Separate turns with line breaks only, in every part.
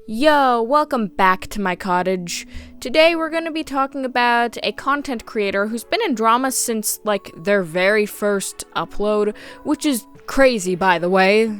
Yo, welcome back to my cottage. Today we're going to be talking about a content creator who's been in drama since, their very first upload, which is crazy, by the way.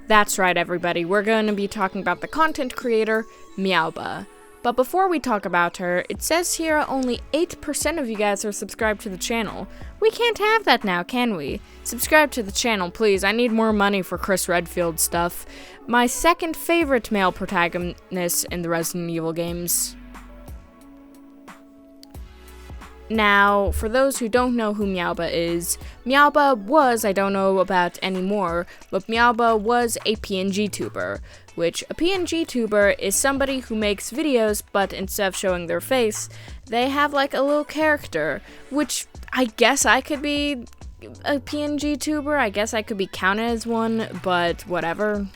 That's right, everybody. We're going to be talking about the content creator, Meowba. But before we talk about her, it says here only 8% of you guys are subscribed to the channel. We can't have that now, can we? Subscribe to the channel, please. I need more money for Chris Redfield stuff. My second favorite male protagonist in the Resident Evil games. Now, for those who don't know who Meowba is, Meowba was, I don't know about anymore, but Meowba was a pngtuber, which a pngtuber is somebody who makes videos, but instead of showing their face, they have a little character, which I guess I could be a pngtuber, I guess I could be counted as one, but whatever.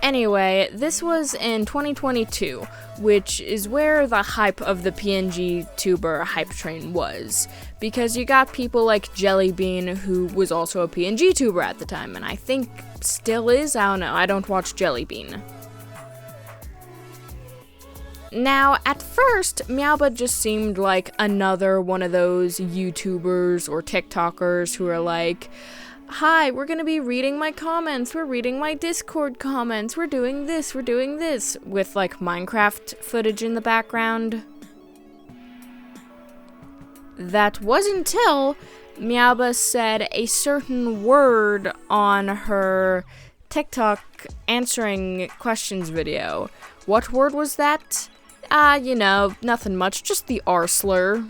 Anyway, this was in 2022, which is where the hype of the pngtuber hype train was, because you got people like Jellybean, who was also a pngtuber at the time, and I think still is. I don't know, I don't watch Jellybean. Now, at first, Meowba just seemed like another one of those YouTubers or TikTokers who are like, hi, we're gonna be reading my comments, we're reading my Discord comments, we're doing this, with Minecraft footage in the background. That was until Meowba said a certain word on her TikTok answering questions video. What word was that? Nothing much, just the R slur.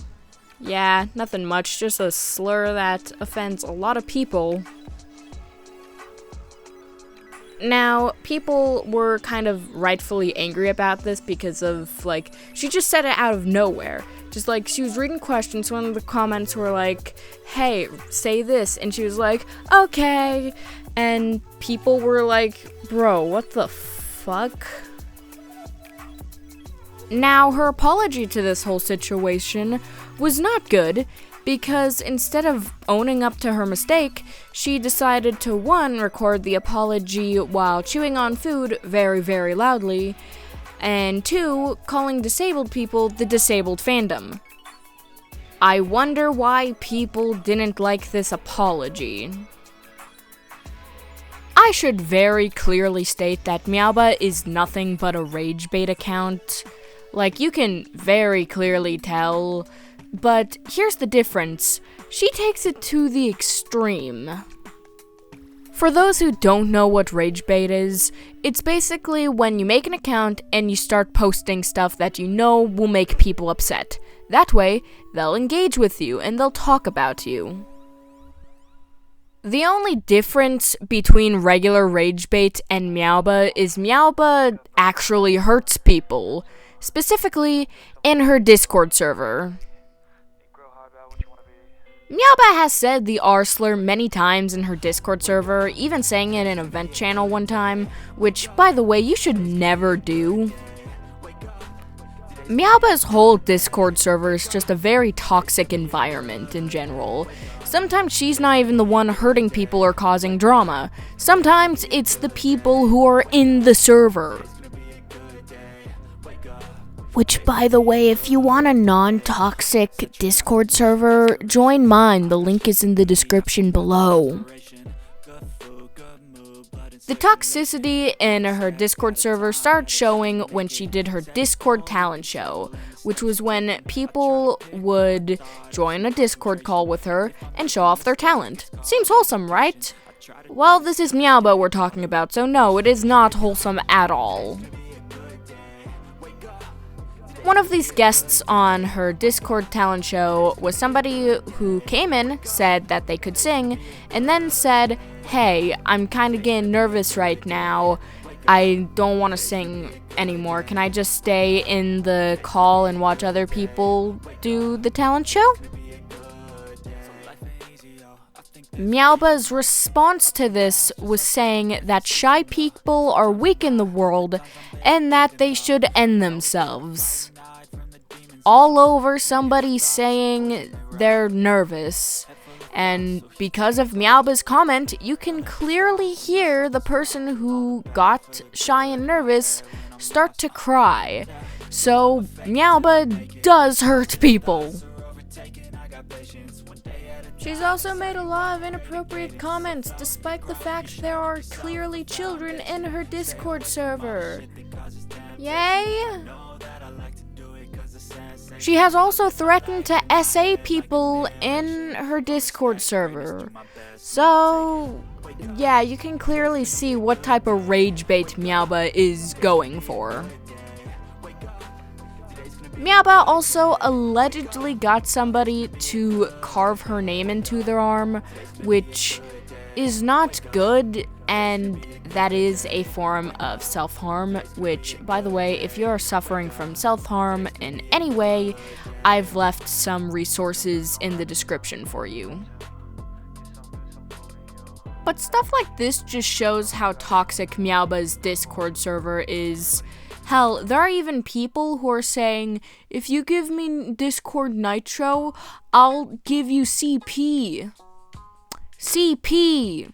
Yeah, nothing much, just a slur that offends a lot of people. Now, people were kind of rightfully angry about this because of, she just said it out of nowhere. Just she was reading questions, one of the comments were like, hey, say this, and she was like, okay, and people were like, bro, what the fuck? Now, her apology to this whole situation was not good, because instead of owning up to her mistake, she decided to 1, record the apology while chewing on food very, very loudly, and 2, calling disabled people the disabled fandom. I wonder why people didn't like this apology. I should very clearly state that Meowba is nothing but a rage bait account. You can very clearly tell, but here's the difference. She takes it to the extreme. For those who don't know what rage bait is, it's basically when you make an account and you start posting stuff that you know will make people upset. That way, they'll engage with you and they'll talk about you. The only difference between regular rage bait and Meowba is Meowba actually hurts people. Specifically, in her Discord server. Meowba has said the R slur many times in her Discord server, even saying it in a vent channel one time, which, by the way, you should never do. Meowba's whole Discord server is just a very toxic environment in general. Sometimes she's not even the one hurting people or causing drama. Sometimes it's the people who are in the server. Which, by the way, if you want a non-toxic Discord server, join mine. The link is in the description below. The toxicity in her Discord server started showing when she did her Discord talent show, which was when people would join a Discord call with her and show off their talent. Seems wholesome, right? Well, this is Meowba we're talking about, so no, it is not wholesome at all. One of these guests on her Discord talent show was somebody who came in, said that they could sing, and then said, hey, I'm kind of getting nervous right now. I don't want to sing anymore. Can I just stay in the call and watch other people do the talent show? Meowba's response to this was saying that shy people are weak in the world and that they should end themselves. All over somebody saying they're nervous. And because of Meowba's comment, you can clearly hear the person who got shy and nervous start to cry. So, Meowba does hurt people. She's also made a lot of inappropriate comments, despite the fact there are clearly children in her Discord server. Yay! She has also threatened to SA people in her Discord server. So, yeah, you can clearly see what type of rage bait Meowba is going for. Meowba also allegedly got somebody to carve her name into their arm, which is not good, and that is a form of self-harm, which, by the way, if you're suffering from self-harm in any way, I've left some resources in the description for you. But stuff like this just shows how toxic Meowba's Discord server is. Hell, there are even people who are saying, if you give me Discord Nitro, I'll give you CP. CP.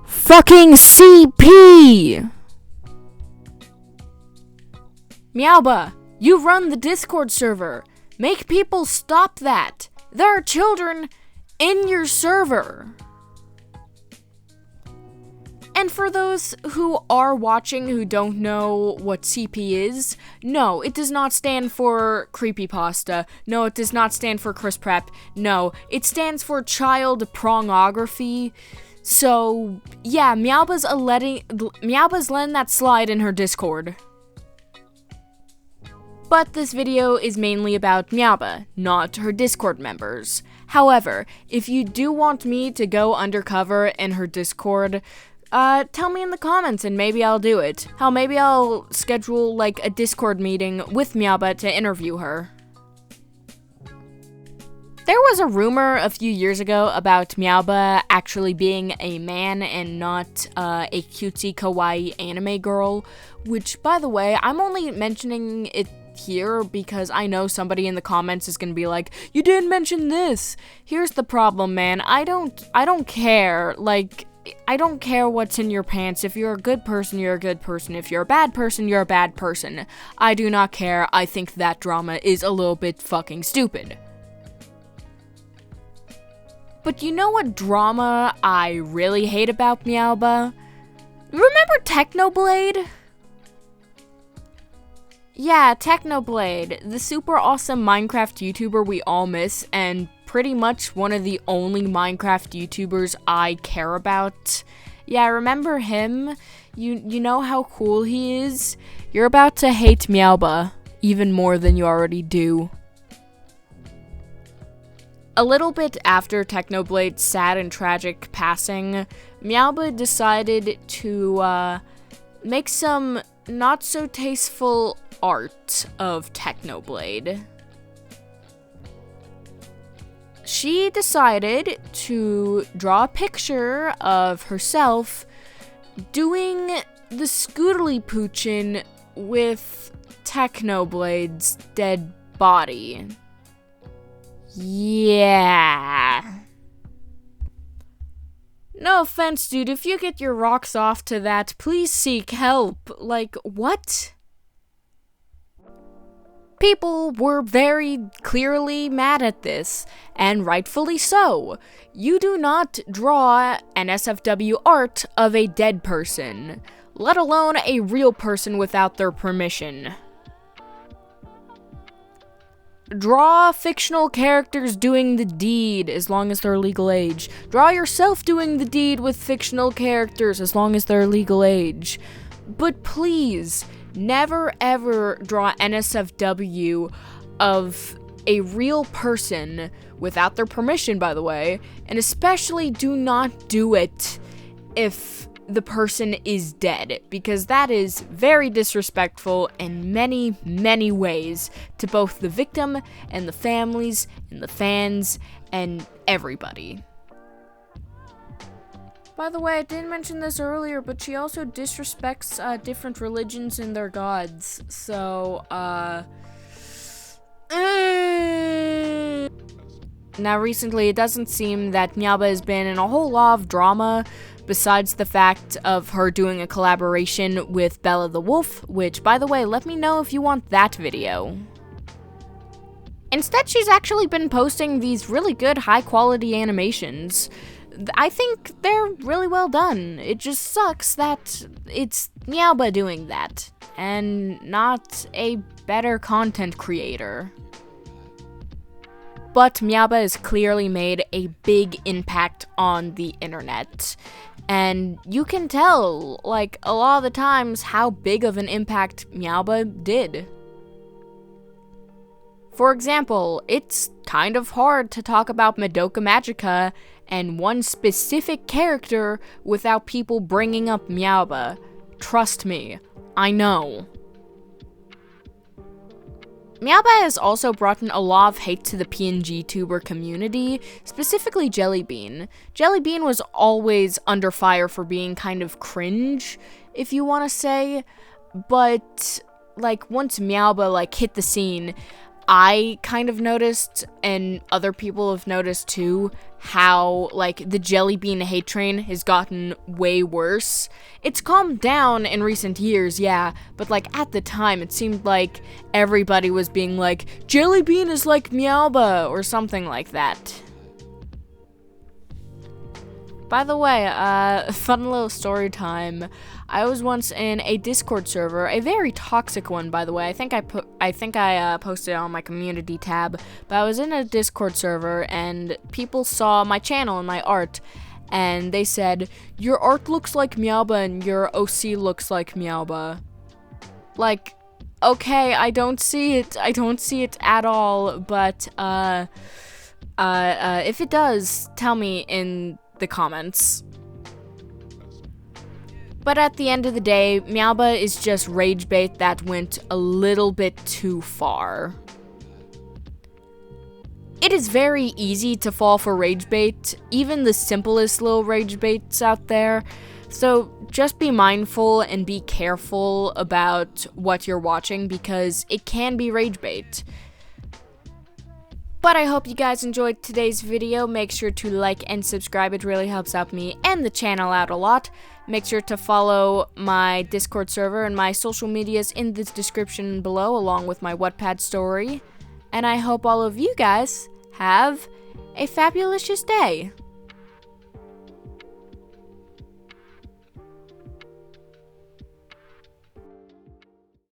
Fucking CP! Meowba, you run the Discord server. Make people stop that. There are children in your server. And for those who are watching who don't know what CP is, no, it does not stand for creepypasta. No, it does not stand for Chris Prep. No, it stands for child pornography. So, yeah, Meowba's letting that slide in her Discord. But this video is mainly about Meowba, not her Discord members. However, if you do want me to go undercover in her Discord, tell me in the comments and maybe I'll do it. Hell, maybe I'll schedule like a Discord meeting with Meowba to interview her. There was a rumor a few years ago about Meowba actually being a man and not a cutesy kawaii anime girl, which, by the way, I'm only mentioning it here because I know somebody in the comments is gonna be like, you didn't mention this. Here's the problem, man. I don't care. Like, I don't care what's in your pants. If you're a good person, you're a good person. If you're a bad person, you're a bad person. I do not care. I think that drama is a little bit fucking stupid. But you know what drama I really hate about Meowba? Remember Technoblade? Yeah, Technoblade, the super awesome Minecraft YouTuber we all miss, and pretty much one of the only Minecraft YouTubers I care about. Yeah, remember him? You know how cool he is? You're about to hate Meowba, even more than you already do. A little bit after Technoblade's sad and tragic passing, Meowba decided to make some not-so-tasteful art of Technoblade. She decided to draw a picture of herself doing the Scootly Poochin with Technoblade's dead body. Yeah. No offense, dude, if you get your rocks off to that, please seek help. Like, what? People were very clearly mad at this, and rightfully so. You do not draw NSFW art of a dead person, let alone a real person without their permission. Draw fictional characters doing the deed as long as they're legal age. Draw yourself doing the deed with fictional characters as long as they're legal age. But please, never ever draw NSFW of a real person without their permission, by the way, and especially do not do it if the person is dead, because that is very disrespectful in many, many ways to both the victim and the families and the fans and everybody. By the way, I didn't mention this earlier, but she also disrespects different religions and their gods, so, Now recently, it doesn't seem that Meowba has been in a whole lot of drama, besides the fact of her doing a collaboration with Bella the Wolf, which, by the way, let me know if you want that video. Instead, she's actually been posting these really good high-quality animations. I think they're really well done. It just sucks that it's Meowba doing that, and not a better content creator. But Meowba has clearly made a big impact on the internet. And you can tell, like, a lot of the times how big of an impact Meowba did. For example, it's kind of hard to talk about Madoka Magica and one specific character without people bringing up Meowba. Trust me, I know. Meowba has also brought in a lot of hate to the pngtuber community, specifically Jellybean. Jellybean was always under fire for being kind of cringe, if you want to say, but, like, once Meowba, like, hit the scene, I kind of noticed, and other people have noticed too, how, like, the Jellybean hate train has gotten way worse. It's calmed down in recent years, yeah, but, like, at the time, it seemed like everybody was being like, Jellybean is like Meowba, or something like that. By the way, fun little story time. I was once in a Discord server, a very toxic one, by the way. I think I posted it on my community tab, but I was in a Discord server and people saw my channel and my art, and they said, "Your art looks like Meowba and your OC looks like Meowba." Like, okay, I don't see it at all, but if it does, tell me in the comments. But at the end of the day, Meowba is just rage bait that went a little bit too far. It is very easy to fall for rage bait, even the simplest little rage baits out there, so just be mindful and be careful about what you're watching because it can be rage bait. But I hope you guys enjoyed today's video. Make sure to like and subscribe. It really helps out me and the channel out a lot. Make sure to follow my Discord server and my social medias in the description below, along with my Wattpad story. And I hope all of you guys have a fabulous day.